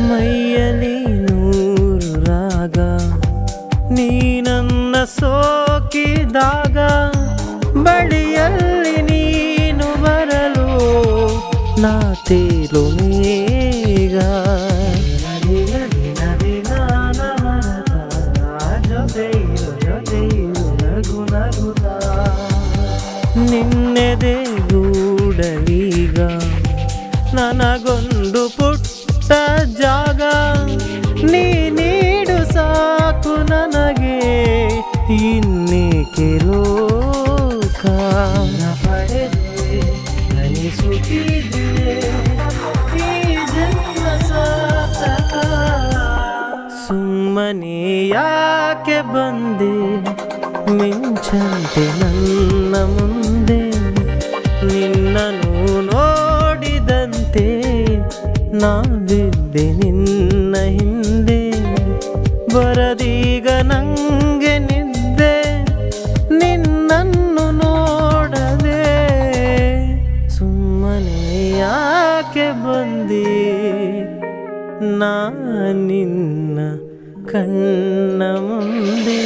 ಮೈಯಲಿ ನೂರು ರಾಗ ನೀ ನನ್ನ ಸೋಕಿದಾಗ ಬಳಿಯಲ್ಲಿ ನೀನು ಬರಲು ನಾ ತೇಲು ಮೇಗ ನಿನ್ನೆದೆ ಗೂಡಲೀಗ ನನಗೊಂದು ಪುಟ್ಟ ಜಾಗ ನೀ ನೀಡು ಸಾಕು ನನಗೆ ಇನ್ನೇಕೆ ಲೋಕ ಪಡೆದೆ ಅನಿಸುತ್ತಿದೆ ಈ ಜನ್ಮ ಸಾರ್ಥಕ ಸುಮ್ಮನೆ ಯಾಕೆ ಬಂದೆ ಮಿಂಚಂತೆ ನನ್ನ ಮುಂದೆ ನಿನ್ನನ್ನು ನೋಡಿದಂತೆ ನಾ ಬಿದ್ದೆ ನಿನ್ನ ಹಿಂದೆ ಬರದೀಗ ನಂಗೆ ನಿದ್ದೆ ನಿನ್ನನ್ನು ನೋಡದೆ ಸುಮ್ಮನೆ ಯಾಕೆ ಬಂದೆ ನಾ ನಿನ್ನ ಕಣ್ಣ ಮುಂದೆ